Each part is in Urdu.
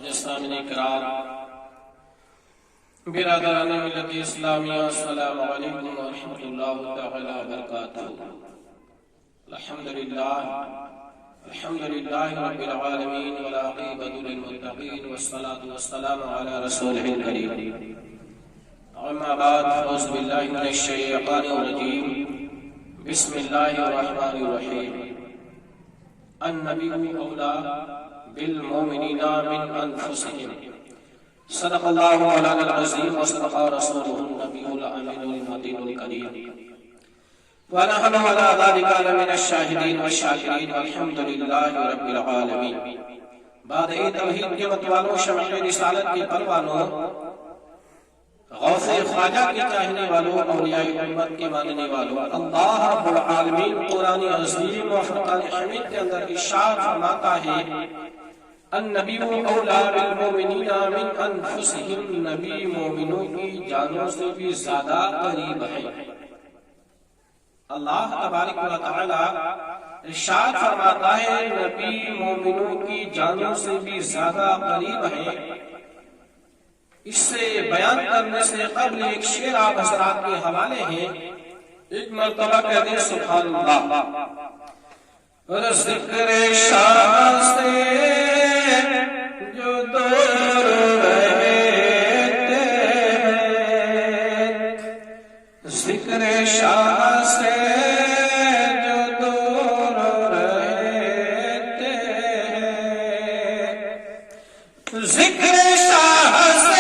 سامعین کرام، برادران ملت اسلامیہ، السلام علیکم ورحمۃ اللہ تعالی وبرکاتہ۔ الحمدللہ رب العالمین والعاقبۃ للمتقین والصلاة والسلام علی رسولہ الکریم۔ اما بعد، اعوذ باللہ من الشیطان الرجیم، بسم اللہ الرحمن الرحیم۔ النبی اولی بالمؤمنین من انفسهم، صدق اللہ مولانا العظیم وصدق رسولہ النبی الامین المتین الکریم، ونحن على ذلك لمن الشاہدین والشاکرین والحمد للہ رب العالمین۔ بعد توحید کے متوالوں، شمع رسالت کے پروانوں، غوث خواجہ کے چاہنے والوں، اولیاء امت کے ماننے والوں، اللہ رب العالمین قرآن عظیم و فرقان حمید کے اندر ارشاد فرماتا ہے، النبی اولی بالمؤمنین من انفسهم، نبی مومنوں کی جانوں سے بھی زیادہ قریب ہے۔ اللہ تبارک و تعالی ارشاد فرماتا ہے نبی مومنوں کی جانوں سے بھی زیادہ قریب ہے۔ اس سے بیان کرنے سے قبل ایک شعر آپ حضرات کے حوالے ہیں، ایک مرتبہ کہہ دیں سبحان اللہ۔ اور ذکر شاہ سے جو دور رہتے ہیں، ذکر شاہ سے جو دور رہتے ہیں، ذکر شاہ سے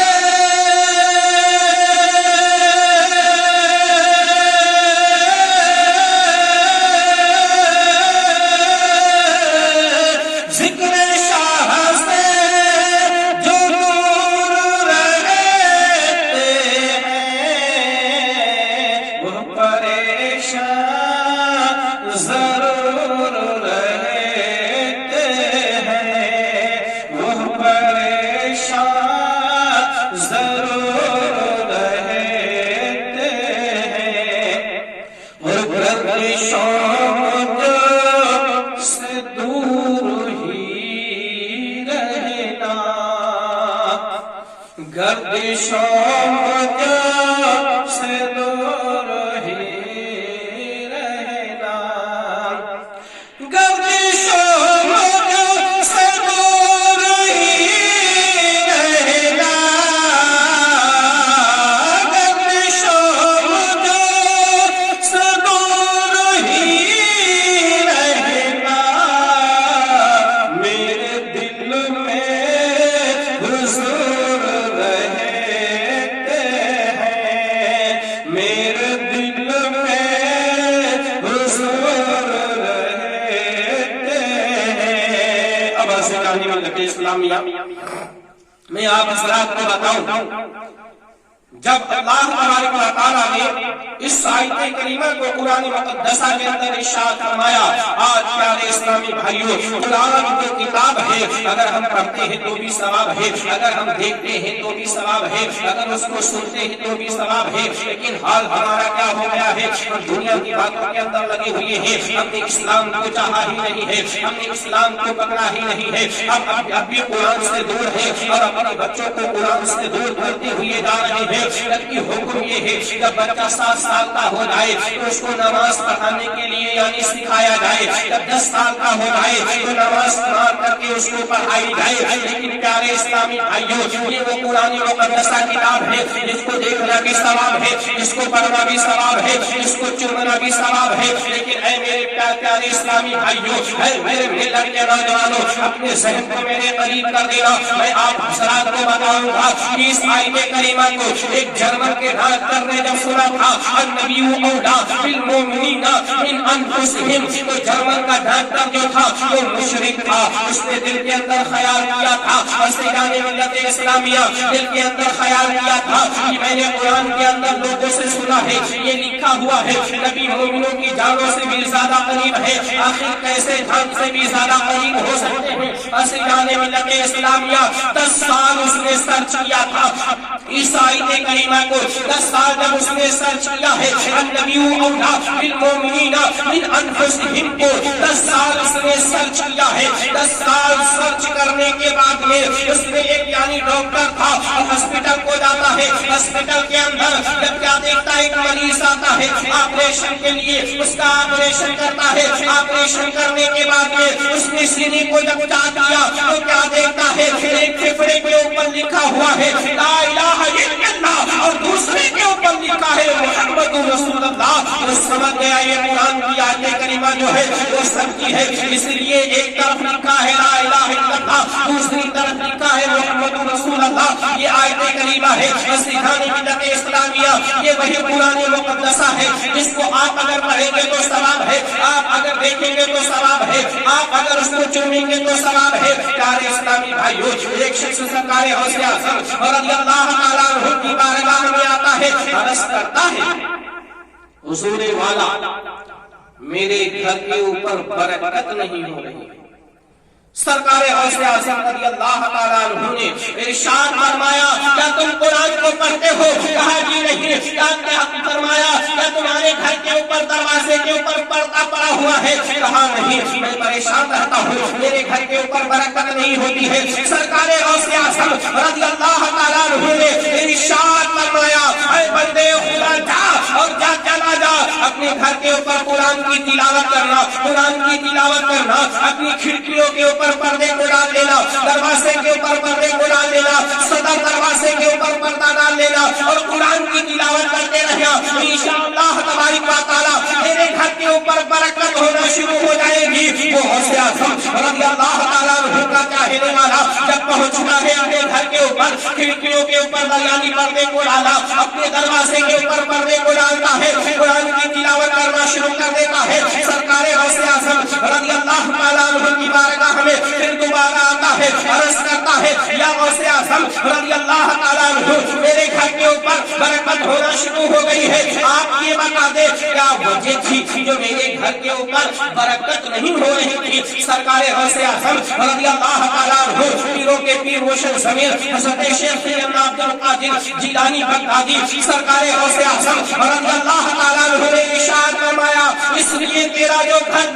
میں آپ حضرات کو بتاؤں، جب اللہ تبارک و تعالیٰ نے اس آیت کریمہ کو قرآن مقدسہ کے اندر ارشاد فرمایا، آج پیارے اسلامی بھائیوں، قرآن جو کتاب ہے، اگر ہم پڑھتے ہیں تو بھی ثواب ہے، اگر ہم دیکھتے ہیں تو بھی ثواب ہے، اگر اس کو سنتے ہیں تو بھی ثواب ہے، لیکن حال ہمارا کیا ہو گیا ہے؟ ہم دنیا کی باتوں کے اندر لگے ہوئے ہیں، ہم نے اسلام کو چاہا ہی نہیں ہے، ہم نے اسلام کو پکڑا ہی نہیں ہے، ہم اب بھی قرآن سے دور ہیں اور اپنے بچوں کو قرآن سے دور کرتے ہوئے جا رہے ہیں۔ جبکہ حکم یہ ہے جب بچہ 7 سال کا ہو جائے تو اس کو نماز پڑھانے کے لیے یعنی سکھایا جائے، جب 10 سال کا ہو جائے تو نماز قرآن کر کے اس کو پڑھائی جائے۔ لیکن پیارے اسلامی بھائیوں، یہ وہ قرآن مقدسہ کتاب ہے جس کو دیکھنا بھی ثواب ہے، جس کو پڑھنا بھی ثواب ہے، جس کو چومنا بھی ثواب ہے۔ لیکن اے میرے پیارے اسلامی بھائیوں، اے میرے ملت کے نوجوانوں، اپنے ذہن کو میرے قریب کر دینا۔ میں آپ حضرات کو بتاؤں گا کہ اس آیت کریمہ کو ایک جرمن کے ڈاکٹر نے جب سنا تھا النبی اولی بالمؤمنین من انفسهم، تو جرمن کا ڈاکٹر جو تھا وہ مشرک تھا، اس نے دل کے اندر خیال کیا تھا، فاسقان ملت اسلامیہ دل کے اندر خیال کیا تھا کہ میں نے قرآن کے اندر لوگوں سے سنا ہے یہ لکھا ہوا ہے نبی مومنوں کی جانوں سے بھی زیادہ قریب ہے، آخر کیسے جان سے بھی زیادہ قریب ہو سکتے ہیں؟ فاسقان ملت اسلامیہ 10 سال اس نے سرچ کیا تھا، اس آیت کریمہ کو 10 سال جب اس نے سرچ کیا ہے النبی اولا بالمؤمنین من انفسہم کو 10 سال اس نے سرچ کیا ہے. 10 سال سرچ کرنے کے بعد میں اس نے ایک یعنی ڈاکٹر تھا ہاسپٹل کو جاتا ہے. ہاسپٹل کے اندر جب کیا دیکھتا ہے ایک مریض آتا ہے آپریشن کے لیے اس کا آپریشن کرتا ہے. آپریشن کرنے کے بعد میں اس نے سینے کو جب چاٹ دیا تو کیا دیکھتا ہے ایک پھیپھڑے کے اوپر لکھا ہوا ہے لا الہ الا اللہ اور دوسرے کے اوپر لکھا ہے محمد رسول اللہ. وہ سمجھ گیا یہ قرآن کی آیت کریمہ جو ہے وہ سچی ہے. اس لیے ایک طرف لکھا ہے لا الہ الا اللہ دوسری طرف لکھا ہے محمد رسول اللہ. یہ آیت کریمہ ہے مسیحانی بدعت اسلامیہ یہ وہی قرآن مقدسہ ہے جس کو آپ اگر پڑھیں گے تو ثواب ہے, آپ اگر دیکھیں گے تو ثواب ہے, آپ اگر اس کو چومیں گے تو ثواب ہے. پیارے اسلامی بھائیو ایک شخص سرکار غوث اعظم رضی اللہ تعالیٰ عنہ کی بارگاہ میں آتا ہے عرض کرتا ہے حضور والا میرے گھر کے اوپر برکت نہیں ہو رہی. سرکار غوث اعظم رضی اللہ تعالیٰ عنہ نے ارشاد فرمایا کیا تم قرآن کو پڑھتے ہو؟ کہا جی نہیں. کیا فرمایا کیا تمہارے گھر کے اوپر دروازے کے اوپر پردہ پڑا ہوا ہے؟ کہا نہیں. میں پریشان رہتا ہوں میرے گھر کے اوپر برکت نہیں ہوتی ہے. سرکار غوث اعظم رضی اللہ تعالیٰ عنہ نے ارشاد فرمایا اے بندے خدا جا اور جا چلا جا اپنے گھر کے اوپر قرآن کی تلاوت کرنا, قرآن کی تلاوت کرنا, اپنی کھڑکیوں کے اوپر پردے کو ڈال لینا, دروازے کے اوپر پردے کو ڈال لینا, صدر دروازے کے اوپر پردہ ڈال لینا اور قرآن کی تلاوت کرتے رہنا. انشاءاللہ تبارک و تعالیٰ میرے گھر کے اوپر برکت ہونا شروع ہو جائے گی. وہ غوث اعظم رضی اللہ تعالیٰ عنہ کا چاہنے والا جب پہنچنا ہے اپنے گھر کے اوپر کھڑکیوں کے اوپر یعنی پردے کو ڈالا, اپنے دروازے کے اوپر پردے کو ڈالتا ہے, قرآن کی تلاوت کرنا شروع کر دیتا ہے. سرکار غوث اعظم رضی اللہ تعالیٰ عنہ کی بارگاہ میں پھر دوبارہ آتا ہے عرض کرتا ہے یا غوث اعظم رضی اللہ تعالیٰ عنہ میرے گھر کے اوپر برکت ہونا شروع ہو گئی ہے, آپ یہ بتا دیں کیا وجہ تھی جو میرے گھر کے اوپر برکت نہیں ہو رہی تھی. سرکار غوث اعظم رضی اللہ تعالیٰ عنہ پیروں کے پیر روشن ضمیر حضرت شیخ سید عبد القادر جیلانی بغدادی سرکار غوث اعظم رضی اللہ تعالیٰ عنہ نے ارشاد فرمایا اس لیے تیرا جو گھر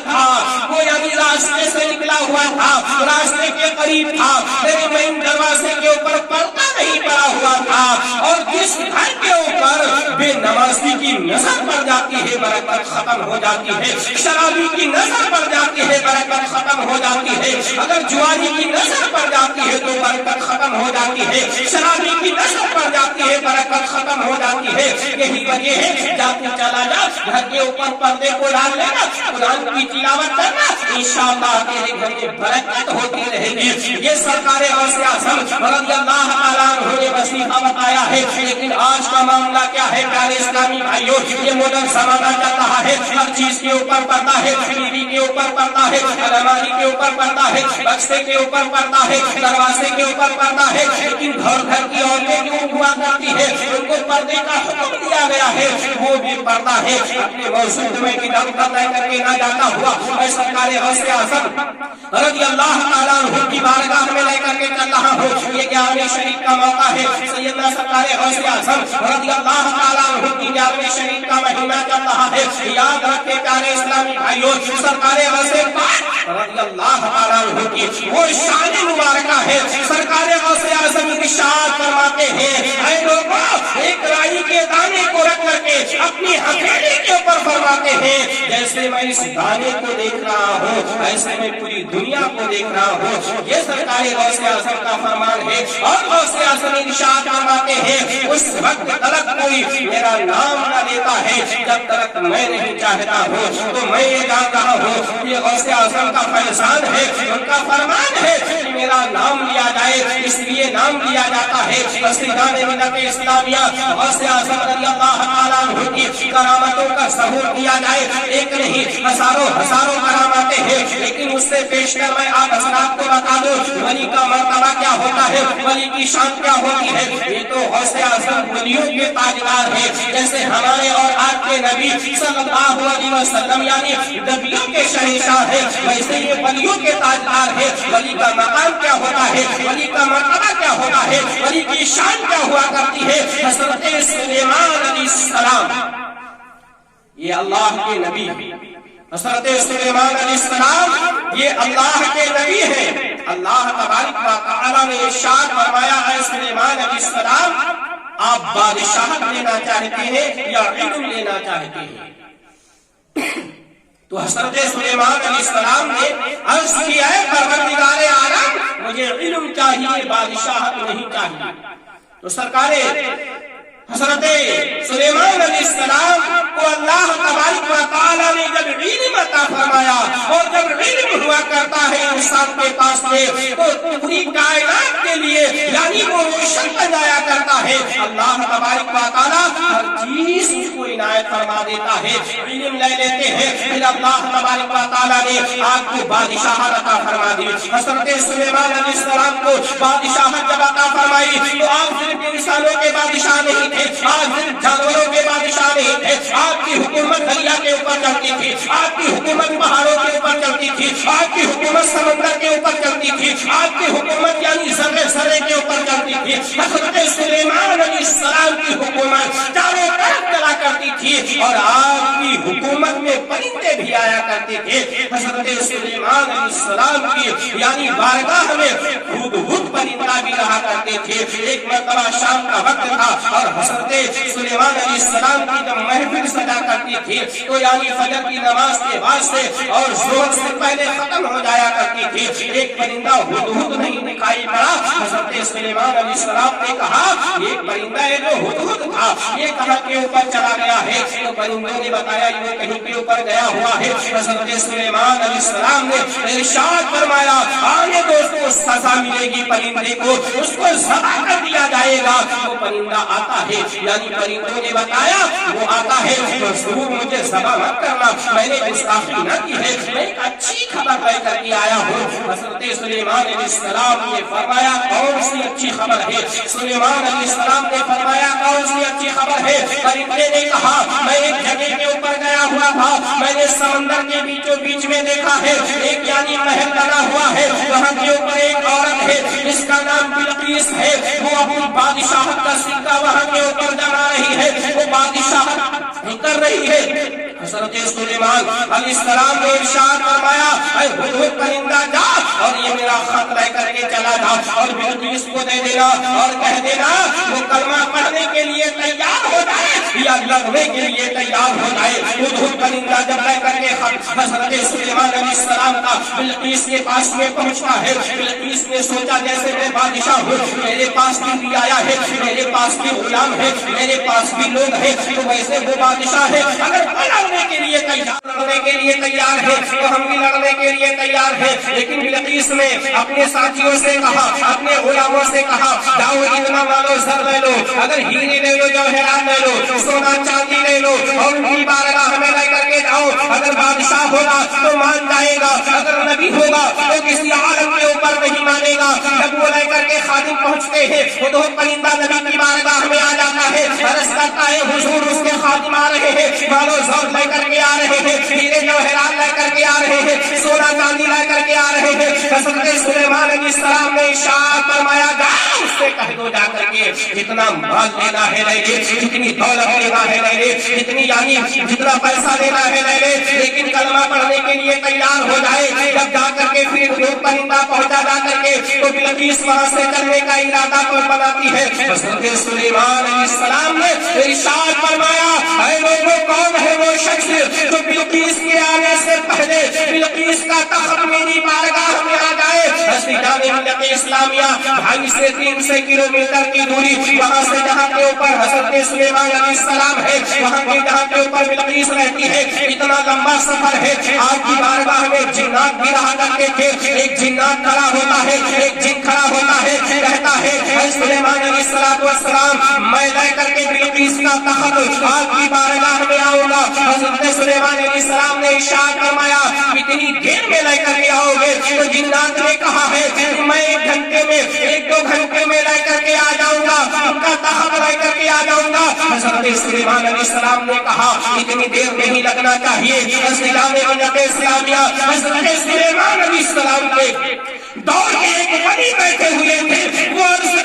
تھا وہ یعنی راستے سے نکلا ہوا تھا, راستے کے قریب تھا, تیرے مین دروازے کے اوپر پردہ نہیں پڑا ہوا تھا, اور جس گھر کے اوپر بے نمازی کی نظر پڑ جاتی ہے برکت ختم ہو جاتی ہے, شرابی کی نظر پڑ جاتی ہے برکت ختم ہو جاتی ہے, اگر جواری کی نظر پڑ جاتی ہے تو برکت ختم ہو جاتی ہے, شرابی کی نظر پڑ جاتی ہے برکت ختم ہو جاتی ہے. یہی وجہ ہے جاتے چلا جا گھر کے اوپر پردے کو ڈال لینا, قرآن کی تلاوت کرنا, انشاءاللہ تیرے گھر میں برکت ہوتی رہے گی. یہ سرکار غوث اعظم رضی اللہ تعالیٰ عنہ نے وظیفہ بتایا ہے. لیکن آج کا معاملہ کیا ہے پیارے اسلامی بھائیوں, یہ ماڈرن زمانہ چل رہا ہے, ہر چیز کے اوپر پڑتا ہے, ٹی وی کے اوپر پڑتا ہے, الماری کے اوپر پڑتا ہے, بکسے کے اوپر پڑتا ہے, دروازے کے اوپر پڑتا ہے. لیکن گھر کی عورتیں جو ہوا کرتی ہے ان کو پردے کا حکم دیا گیا ہے, وہ بھی پڑتا ہے اپنے موجود میں کتاب کا طے کر کے نہ جاتا ہوا. میں سرکار غوث اعظم رضی اللہ تعالیٰ عنہ کی بارگاہ میں لے کر کے چل رہا ہوں. یہ 11ویں شریف کا موقع ہے, سیدنا سرکار غوث اعظم رضی اللہ تعالیٰ عنہ کی 11ویں شریف کا مہینہ چل رہا ہے. یاد رکھے پیارے اسلامی بھائیوں سرکار غوث رضی اللہ تعالیٰ عنہ کی وہ شان مبارکہ ہے. سرکار غوث اعظم ارشاد فرماتے ہیں اے لوگوں ایک رائی کے دانے کو رکھ کر کے اپنی ہتھیلی کے اوپر فرماتے ہیں جیسے میں اس دانے کو دیکھ رہا ہوں ایسے میں پوری دنیا کو دیکھ رہا ہوں. یہ سرکار غوث اعظم کا فرمان ہے. اور غوث اعظم ارشاد فرماتے ہیں اس وقت تلک کوئی میرا نام نہ لیتا ہے جب تک میں نہیں چاہتا ہوں. تو میں یہ جان رہا ہوں یہ غوث اعظم کا فیضان ہے, ان کا فرمان ہے کہ میرا نام لیا جائے, اس لیے نام لیا جاتا ہے. مسیحان ملت اسلامیہ غوث اعظم رضی اللہ تعالیٰ عنہ کی کرامتوں کا ظہور کیا جائے. ایک نہیں ہزاروں کرامتیں ہیں, لیکن اس سے پیش کر میں آپ حضرات کو بتا دوں ولی کا مرتبہ کیا ہوتا ہے, ولی کی شان کیا ہوتی ہے. یہ تو غوث اعظم ولیوں کے تاجدار ہیں, جیسے ہمارے اور آپ کے نبی صلی اللہ علیہ وسلم یعنی نبیوں کے شہنشاہ ہیں, ویسے یہ ولیوں کے تاجدار ہیں. ولی کا مقام کیا ہوتا ہے, ولی کا مرتبہ کیا کیا ہوتا ہے، ولی کی شان کیا ہوا کرتی ہے۔ حضرت سلیمان علیہ السلام یہ اللہ کے نبی، حضرت سلیمان علیہ السلام یہ اللہ کے نبی ہیں۔ اللہ تبارک و تعالی نے ارشاد فرمایا، اے سلیمان علیہ السلام آپ بادشاہت لینا چاہتے ہیں یا علم لینا چاہتے ہیں؟ تو حضرت سلیمان علیہ السلام نے عرض کیا، اے پروردگار عالم مجھے علم چاہیے، بادشاہت نہیں چاہیے۔ تو سرکار حضرت سلیمان علیہ السلام کو اللہ تبارک و تعالی نے جب علم عطا فرمایا، اور جب علم ہوا کرتا ہے انسان کے پاس میں تو پوری کائنات کے لیے یعنی وہ روشن بن جایا کرتا ہے۔ اللہ تبارک و تعالی ہر چیز کو عنایت فرما دیتا ہے۔ علم لے لیتے ہیں، پھر اللہ تبارک و تعالی نے آپ کو بادشاہت عطا فرما دی۔ حضرت سلیمان علیہ السلام کو بادشاہت جب عطا فرمائی تو آپ صرف انسانوں کے بادشاہ نہیں تھے، آپ صرف جانوروں کے بادشاہ نہیں تھے، آپ کی حکومت دریا کے اوپر چلتی تھی، آپ کی حکومت پہاڑوں کے اوپر چلتی تھی، آپ کی حکومت سمندر کے اوپر چلتی تھی، آپ کی حکومت یعنی ذرے ذرے کے اوپر چلتی تھی۔ حضرت سلیمان علیہ السلام کی حکومت چاروں طرف چلا کرتی تھی، اور آپ کی حکومت میں پرندے بھی آیا کرتے تھے۔ حضرت سلیمان علیہ السلام کی یعنی بارگاہ میں ہدہد پرندہ بھی رہا کرتے تھے۔ ایک مرتبہ شام کا وقت تھا اور حضرت سلیمان علیہ السلام کی جب محفل سجا کرتی تھی تو یعنی فجر کی نماز کے بعد سے اور ظہر سے پہلے ختم ہو جایا کرتی تھی، ایک پرندہ ہدہد نہیں دکھائی پڑا۔ حضرت سلیمان علیہ السلام نے کہا یہ پرندہ ہے جو ہدہد تھا یہ کہاں کے اوپر چلا گیا ہے؟ تو پرندوں نے بتایا یہ کہیں کے اوپر گیا ہوا ہے۔ حضرت سلیمان علیہ السلام نے ارشاد فرمایا آنے دو اس کو سزا ملے گی، پرندے کو اس کو ذبح کر دیا جائے گا۔ وہ پرندہ آتا ہے یعنی پرندوں نے بتایا وہ آتا ہے تو ضرور مجھے ذبح مت کرنا، میں نے گستاخی نہ کی ہے، میں ایک اچھی خبر لے کر کے آیا ہوں۔ حضرت سلیمان علیہ السلام نے فرمایا کون سی اچھی خبر ہے؟ سلیمان علیہ السلام نے فرمایا کون سی اچھی خبر ہے؟ پرندے نے کہا میں ایک جگہ کے اوپر گیا ہوا تھا، میں نے سمندر کے بیچوں بیچ میں دیکھا ہے ایک یعنی محل بنا ہوا ہے، وہاں کے اوپر ایک عورت ہے جس کا نام بلقیس ہے، وہ اپنی بادشاہت کا سکہ وہاں کے اوپر جما رہی ہے، وہ بادشاہت کر رہی ہے۔ حضرت سلیمان علیہ السلام نے ارشاد فرمایا اے ہدہد پرندہ جا اور یہ میرا خط لے کر کے چلا جا اور بلقیس کو دے دینا اور کہہ دینا وہ کلمہ پڑھنے کے لیے تیار ہو جائے یا لڑنے کے لیے تیار ہو جائے۔ ہدہد پرندہ جب لے کر کے خط حضرت سلیمان علیہ السلام کا بلقیس کے پاس میں پہنچتا ہے، بلقیس نے سوچا جیسے میں بادشاہ ہوں، میرے پاس بھی آیا ہے، میرے پاس بھی غلام ہے، میرے پاس بھی لوگ ہیں، تو ویسے وہ بادشاہ ہے، اگر وہ لڑنے کے لیے تیار ہے تو ہم بھی لڑنے کے لیے تیار ہیں۔ لیکن بلقیس نے اپنے ساتھیوں سے کہا، اپنے غلاموں سے کہا جاؤ اتنا مالو زر لے لو، اگر ہیرے لے لو جوہرات لے لو، سونا چاندی لے لو اور ان کی بارگاہ میں لے کر کے جاؤ، اگر بادشاہ ہوگا تو مان جائے گا، اگر نبی ہوگا تو کسی عالم کے اوپر نہیں مانے گا۔ جب وہ لے کر کے خادم پہنچتے ہیں ہدہد پرندہ نبی کی بارگاہ میں آ جاتا ہے، عرض کرتا ہے حضور اس کے خادم آ رہے ہیں، مالو زر لے کر کے آ رہے ہیں، ہیرے جوہرات لے کر کے آ رہے ہیں، سونا چاندی لے کر کے آ رہے ہیں۔ حضرت سلیمان علیہ السلام نے ارشاد فرمایا جا اس سے کہہ دو جا کر کے جتنا مال لینا ہے لے لے، جتنی دولت لینا ہے لے لے، جتنی یعنی جتنا پیسہ لینا ہے لے لے، لیکن کلمہ پڑھنے کے لیے تیار ہو جائے۔ جب جا کر کے پھر ہدہد پرندہ پہنچا جا کر کے تو بلقیس وہاں سے چلنے کا ارادہ بناتی ہے۔ حضرت سلیمان علیہ السلام نے ارشاد فرمایا اے لوگوں کون ہے وہ شخص جو بلقیس کے آنے سے پہلے بلقیس کا تخت میری بارگاہ میں آ جائے؟ ملت اسلامیہ 2.5 سے 300 کلومیٹر کی دوری وہاں سے جہاں کے اوپر حضرت سلیمان علیہ السلام ہے، وہاں کے جہاں کے اوپر بلقیس رہتی ہے، اتنا لمبا سفر ہے۔ آپ کی بارگاہ میں جنات بھی رہا کرتے تھے، ایک جنات کھڑا ہوتا ہے، ایک جن کھڑا ہوتا ہے، کہتا ہے اے سلیمان علیہ السلام میں لے کر کے بلقیس کا تخت آپ کی بارگاہ میں آؤں گا۔ حضرت سلیمان علیہ السلام نے ارشاد فرمایا اتنی دیر میں لے کر کے آؤ گے؟ تو جنات نے کہا ہے میں 1 گھنٹے میں 1-2 گھنٹے میں لے کر کے آ جاؤں گا، ان کا تخت لے کر کے آ جاؤں گا۔ حضرت سلیمان علیہ السلام نے کہا اتنی دیر نہیں لگنا چاہیے۔ ملت اسلامیہ حضرت سلیمان علیہ السلام کے دور کے ایک ولی بیٹھے ہوئے تھے، وہ عرض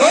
2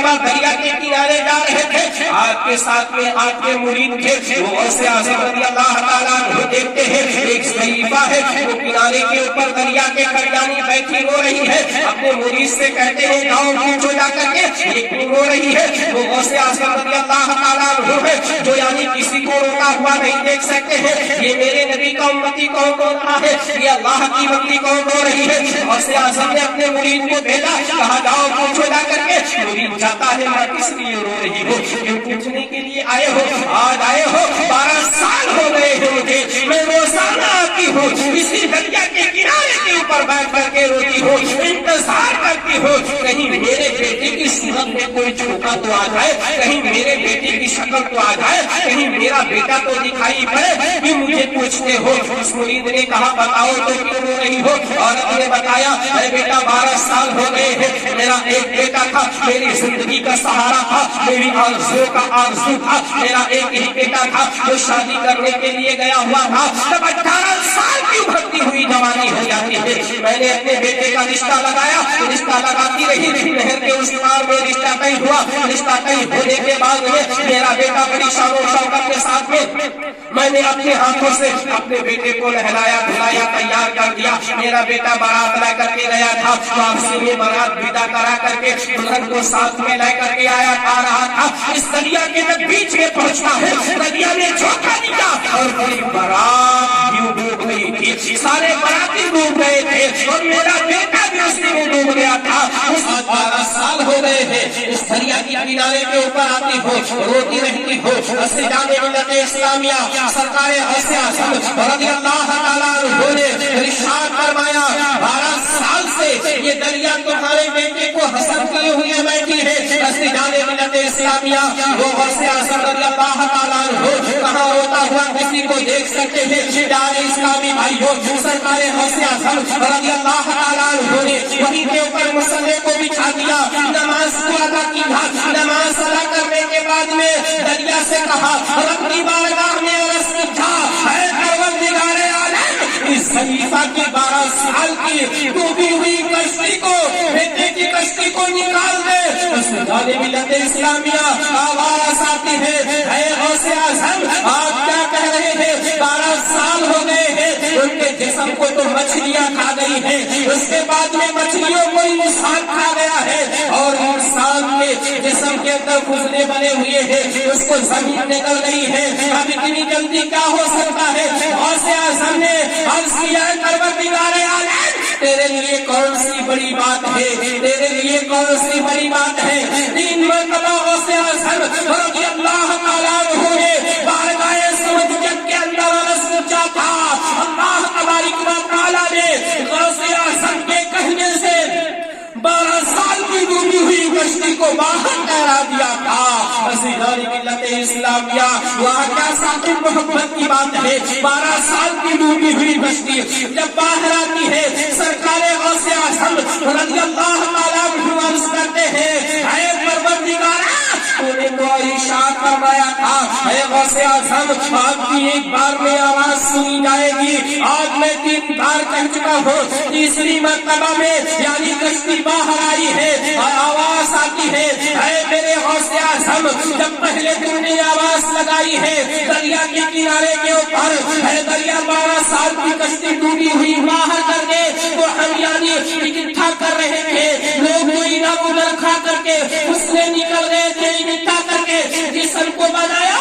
مرتبہ دریا کے کنارے جا رہے تھے، آپ کے ساتھ میں آپ کے مرید تھے، وہ غوث اعظم رضی اللہ تعالیٰ عنہ دیکھتے ہیں ایک ضعیفہ ہے وہ کنارے کے اوپر دریا کے قریانی بیٹھی رو رہی ہے، اپنے مرید سے کہتے ہیں جاؤ پوچھو جا کر کے یہ کیوں رو رہی ہے؟ وہ غوث اعظم رضی اللہ تعالیٰ عنہ ہے جو یعنی کسی کو روتا ہوا نہیں دیکھ سکتے ہیں، یہ میرے نبی کا امتی کون رو رہا ہے، یہ اللہ کی بندی کون رو رہی ہے؟ غوث اعظم نے اپنے مرید کو بھیجا، کہا جاؤ پوچھو جا کر کے، مرید جاتا ہے میں کس لیے رو رہی ہو؟ کیوں پوچھنے کے لیے آئے ہو؟ آج آئے ہو، 12 سال ہو گئے ہیں مجھے، میں روزانہ آتی ہوں اسی دریا کے کنارے کے اوپر بیٹھ کر کے روتی ہوں، انتظار کرتی ہوں کہیں میرے بیٹے کی صورت میں کوئی چھوٹا تو آ جائے، کہیں میرے بیٹے کی شکل تو آ جائے، کہیں میرا بیٹا تو دکھائی پڑے، کہ مجھے پوچھتے ہو؟ اس مرید نے کہا بتاؤ تو کیوں رو رہی ہو؟ عورت نے بتایا اے بیٹا 12 سال ہو گئے ہیں، میرا ایک بیٹا تھا، میری زندگی کا سہارا تھا، میری آرزو کا آرزو تھا، میرا ایک ہی بیٹا تھا جو شادی کرنے کے لیے گیا ہوا تھا، جب 18 سال کی ابھرتی ہوئی جوانی ہو جاتی ہے، میں نے اپنے بیٹے کا رشتہ لگایا، رشتہ لگاتی رہی، نہر کے اس پار میں رشتہ طے ہوا، رشتہ طے ہونے کے بعد میں میرا بیٹا بڑی شان و شوکت کے ساتھ میں نے اپنے ہاتھوں سے اپنے بیٹے کو نہلایا دھلایا تیار کر دیا، میرا بیٹا بارات لا کر کے گیا تھا، واپسی میں بارات ودا کرا کر کے دلہن کو ساتھ میں لے کر کے آ رہا تھا، اس دریا کے جب بیچ میں پہنچتا ہے دریا نے جھونکا دیا اور پوری بارات ڈوب گئی تھی، سارے باراتی ڈوب گئے تھے اور میرا بیٹا بھی اسی میں ڈوب گیا تھا۔ 12 سال ہو گئے ہیں اس دریا کے کنارے کے اوپر آتی ہو روتی رہتی ہو، سجاد ملت اسلامیہ سرکار غوث اعظم رضی اللہ تعالیٰ عنہ نے ارشاد فرمایا 12 سال سے یہ دریا تمہارے بیٹے کو حسد کیے ہوئے بیٹھی ہے، سجاد ملت اسلامیہ وہ غوث اعظم رضی اللہ تعالیٰ عنہ کہاں روتا ہوا کسی کو دیکھ سکتے ہیں؟ پیارے اسلامی بھائیوں سرکار غوث اعظم رضی اللہ تعالیٰ عنہ نے وہیں کے اوپر مصلی کو بچھا دیا، نماز کو ادا کی، نماز ادا کرنے کے بعد میں دریا سے کہا رب کی بارگاہ میں عرض کیا اے پروردگار عالم اس خلیفہ کی 12 سال کی ڈوبی ہوئی کشتی کو بیٹے کی کشتی کو نکال دے۔ سجاد ملت اسلامیہ آواز آتی ہے اے غوث اعظم آپ کیا کہہ رہے ہیں؟ 12 سال ہو گئے ہیں ان کے جسم کو تو مچھلیاں کھا گئی ہیں، اس کے بعد میں مچھلیوں کو انسان کھا گیا ہے اور انسان کے جسم کے اندر گزرے بنے ہوئے ہیں، اس کو زمین نکل گئی ہے، اب اتنی جلدی کیا ہو سکتا ہے؟ غوث اعظم نے عرض کیا پروردگار عالم تیرے لیے کون سی بڑی بات ہے، تیرے لیے کون سی بڑی بات ہے؟ 3 مرتبہ غوث اعظم رضی اللہ تعالیٰ عنہ نے بارگاہ سمجھ جگ کے اندر عرض کیا تھا، اللہ تبارک و تعالیٰ نے غوث اعظم کے کہنے سے 12 سال کی ڈوبی ہوئی کشتی کو باہر ٹھہرا دیا تھا۔ عزیزان ملت اسلامیہ وہاں کیا صاحب محبت کی بات ہے، 12 سال کی ڈوبی ہوئی کشتی جب باہر آتی ہے سرکار غوث اعظم رضی اللہ تعالیٰ عنہ عرض کرتے ہیں اے پروردگار تو نے تو ارشاد فرمایا تھا اے غوث اعظم آپ کی ایک بار میں آواز سنی جائے گی، آج میں 3 بار کہہ چکا ہوں، تیسری مرتبہ میں یعنی کشتی باہر آئی ہے اور آواز آتی ہے اے میرے غوث اعظم جب پہلے تم نے آواز لگائی ہے دریا کے کنارے کے اوپر اے دریا 12 سال کی کشتی ڈوبی ہوئی باہر کر کے تو ہم یعنی اکٹھا کر رہے تھے، لوگ کوئی نہ ادھر کھا کر کے اس سے نکل گئے تھے اکٹھا کر کے جسم کو بنایا،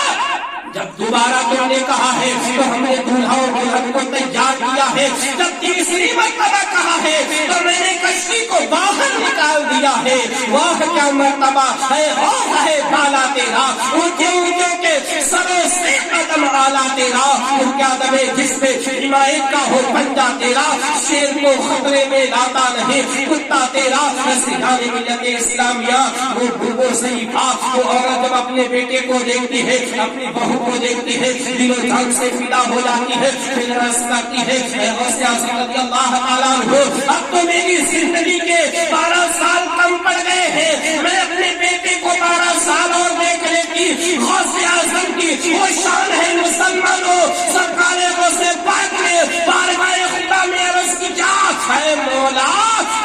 جب دوبارہ تم نے کہا ہے تو ہم نے دولہا اور دلہن کو تیار کیا ہے، جب تیسری مرتبہ کہا ہے تو میں نے کشتی کو باہر نکال دیا ہے، واہ کیا مرتبہ ہے، واہ ہے بالا تیرا اونچے اونچے کے سروں سے قدم آلا تیرا، وہ کیا دمے جس میں حمایت کا ہو پنجا تیرا، شیر کو خطرے میں لاتا نہیں کتا تیرا۔ سجاد ملت اسلامیہ وہ ضعیفہ وہ عورت جب اپنے بیٹے کو دیکھتی ہے اپنی بہو کو دیکھتی ہے دل و جان سے فدا ہو جاتی ہے، پھر عرض کرتی ہے اے غوث اعظم رضی اللہ تعالیٰ عنہ اب تو میری زندگی کے 12 سال کم پڑ گئے ہیں، میں اپنے بیٹے کو 12 سال اور دیکھنے کی غوث اعظم کی وہ شان ہے مسلمانوں، سرکار غوث پاک نے بارگاہ خدا میں عرض کیا اے مولا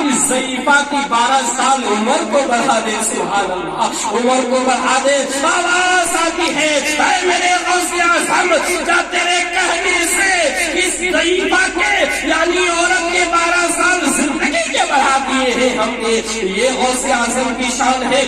اس ضعیفہ کی 12 سال عمر عمر کو بڑھا دے، سبحان اللہ، عمر کو بڑھا دے۔ آواز آتی ہے اے میرے غوث اعظم، کیا تیرے کہنے سے اس ضعیفہ کے یعنی عورت کے 12 سال زندگی کے بڑھا دیے ہیں ہم نے؟ یہ غوث اعظم کی شان ہے،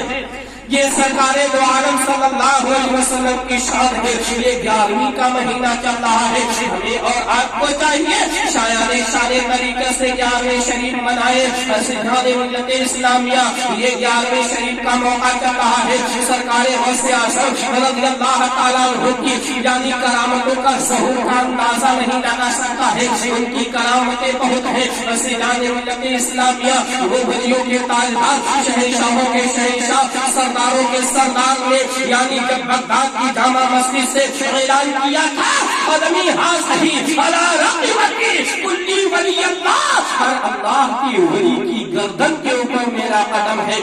یہ سرکار دو عالم صلی اللہ علیہ وسلم کی شان ہے۔ یہ 11ویں کا مہینہ چل رہا ہے، ہمیں اور آپ کو چاہیے شانے طریقے سے 11ویں شریف منائے۔ سجاد ملت اسلامیہ یہ 11ویں شریف کا موقع چل رہا ہے۔ سرکار غوث اعظم رضی اللہ تعالیٰ عنہ کی یعنی کرامتوں کا ظہور کا اندازہ نہیں لگا سکتا ہے، ان کی کرامتیں بہت ہیں۔ سجاد ملت اسلامیہ وہ ولیوں کے تاجدار، شہنشاہوں کے شہنشاہ، سرداروں کے سردار نے یعنی جب بغداد کی جامع مسجد سے اعلان کیا تھا قدمی حاضری علی رقبتی کلی ولی اللہ، ہر اللہ کی ولی کی گردن کے اوپر میرا قدم ہے،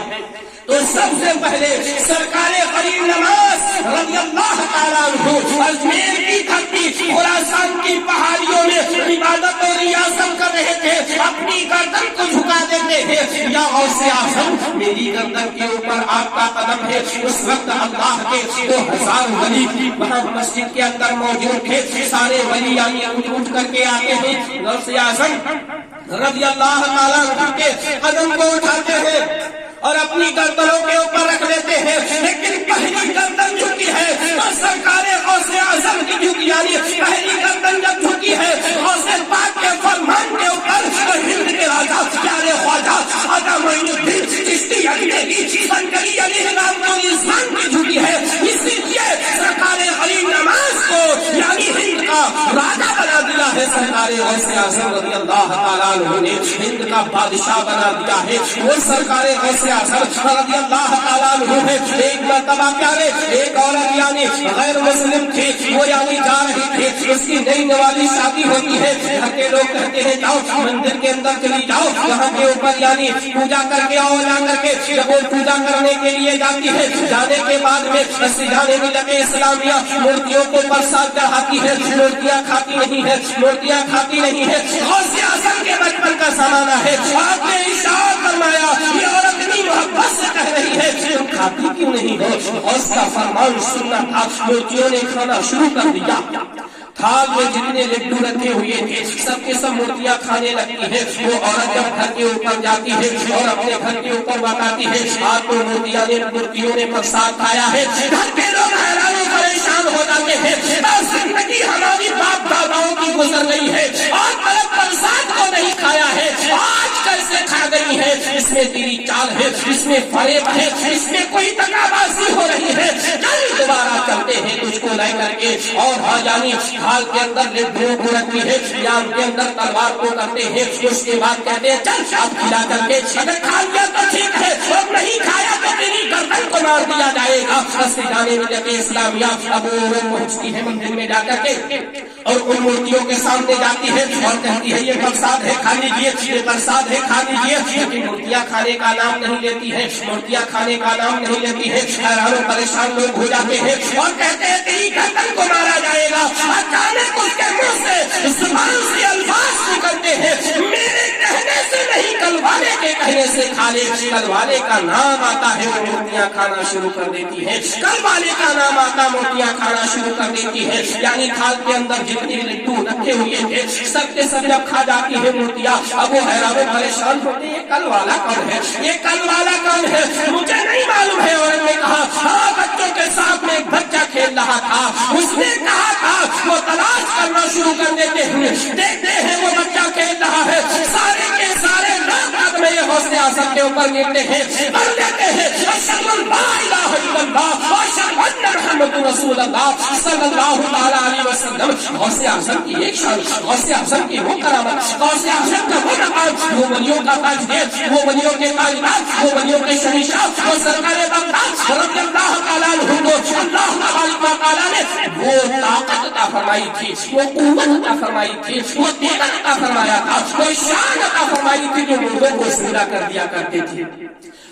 تو سب سے پہلے سرکار غریب نواز رضی اللہ تعالیٰ عنہ اجمیر کی دھرتی خراسان کی پہاڑیوں میں عبادت اور ریاضت کر رہے تھے، اپنی گردن کو جھکا دیتے ہیں، یا غوث اعظم میری گردن کے اوپر آپ کا قدم ہے۔ اس وقت اللہ کے 2000 ولی وہاں مسجد کے اندر موجود تھے، سارے ولی یعنی اٹھ کر کے آتے ہیں، غوث اعظم رضی اللہ تعالیٰ عنہ کے قدم کو اٹھاتے ہیں اور اپنی گردنوں کے اوپر رکھ لیتے ہیں، لیکن پہلی گردن جھکی ہے تو سرکار غوث اعظم کی جھکی، یعنی پہلی گردن جب جھکی ہے غوث پاک کے فرمان کے اوپر، ہند کے راجا پیارے خواجہ خواجہ معین الدین چشتی علی سنگری علیہ السلام کی جھکی ہے، اسی لیے سرکار غریب نواز کو یعنی ہند کا راجا بنا دیا ہے۔ سرکار غوث اعظم رضی اللہ تعالیٰ عنہ نے ہند کا بادشاہ بنا دیا ہے، وہ سرکار غوث اعظم رضی اللہ تعالیٰ عنہ ہے۔ ایک مرتبہ پیارے ایک عورت یعنی غیر مسلم تھی، وہ یعنی جا رہی تھی، اس کی نئی نوالی شادی ہوتی ہے، گھر کے لوگ کہتے ہیں جاؤ مندر کے اندر چلی جاؤ، یہاں کے اوپر یعنی پوجا کر کے آؤ، جا کر کے جب وہ پوجا کرنے کے لیے جاتی ہے، جانے کے بعد میں سجاد ملت اسلامیہ مورتیوں کو پرساد چڑھاتی ہے، مورتیاں کھاتی نہیں ہے، مورتیاں کھاتی نہیں ہے۔ غوث اعظم کے بچپن کا زمانہ ہے، آپ نے ارشاد فرمایا یہ عورت اتنی محبت سے کہہ رہی ہے تم کھاتی کیوں نہیں ہو؟ غوث کا فرمان سننا تھا، مورتیوں نے کھانا شروع کر دیا، تھال میں جتنے لڈو رکھے ہوئے تھے سب کے سب مورتیاں کھانے لگتی ہے۔ وہ عورت جب گھر کے اوپر جاتی ہے اور اپنے گھر کے اوپر بتاتی ہے آپ کو مورتیوں نے پرساد کھایا ہے، گھر کے لوگ حیران و پریشان ہو جاتے ہیں، زندگی ہماری باپ داداؤں کی گزر گئی ہے اور پرساد کو نہیں کھایا ہے، آج کیسے کھا گئی ہے؟ اس میں تیری چال ہے، اس میں فریب ہے، اس میں کوئی دغابازی ہو رہی ہے، چل دوبارہ چلتے ہیں تجھ کو لے کر کے، اور ہاں یعنی حال کے اندر لڈو کو رکھتی ہے یا ان کے اندر تلوار کو کرتے ہیں، اس کے بعد کہتے ہیں چل اب کھلا کر کے، اگر کھا لیا تو ٹھیک ہے اور نہیں کھایا تو تیری گردن کو مار دیا جائے گا۔ جانے ملت اسلامیہ اب وہ پہنچتی ہے مندر میں جا کر کے اور ان مورتیوں کے سامنے جاتی ہے اور کہتی ہے یہ پرساد ہے کھا لیجیے، یہ پرساد ہے کھا لیجیے، لیکن مورتیاں کھانے کا نام نہیں لیتی ہے، مورتیاں کھانے کا نام نہیں لیتی ہے، حیران و پریشان لوگ ہو جاتے ہیں اور کہتے ہیں تیری گردن کو مارا جائے گا۔ اچانک اس کے منہ سے زبان سے الفاظ نکلتے ہیں میرے کہنے سے نہیں کل والے کے کہنے سے کھا لے، کل والے کا نام آتا ہے وہ مورتیاں کھانا شروع کر دیتی ہے، کل والے کا نام آتا مورتیاں کھانا شروع کر دیتی ہے، یعنی تھال کے اندر جتنے لڈو رکھے ہوئے تھے سب کے سب جب کھا جاتی ہے مورتیاں، اب وہ حیران و پریشان ہوتے ہیں کل والا کون ہے، یہ کل والا کون ہے مجھے نہیں معلوم ہے۔ اور نے کہا ہاں بچوں کے ساتھ میں ایک بچہ کھیل رہا تھا، اس نے کہا تھا وہ تلاش کرنا شروع کر دیتے ہیں، دیکھتے ہیں وہ بچہ کھیل رہا ہے، سارے کے سارے لوگ اپنے غوث اعظم کے اوپر گرتے ہیں، پڑھ لیتے ہیں اشہد ان لا الہ الا اللہ واشہد ان محمد رسول اللہ صلی اللہ تعالی علیہ وسلم۔ غوث اعظم کی ایک شان، غوث اعظم کی وہ کرامت، غوث اعظم کا وہ مقام، وہ ولیوں کا تاجدار، وہ ولیوں کے تاجدار، وہ ولیوں کے شہنشاہ، وہ سرکار بغداد رضی اللہ تعالیٰ عنہ کو اللہ تبارک و تعالیٰ نے وہ طاقت عطا فرمائی تھی، وہ قوت عطا فرمائی تھی، وہ طاقت عطا فرمایا تھا، وہ شان عطا فرمائی تھی جو مردوں کو زندہ کر دیا کرتے تھے۔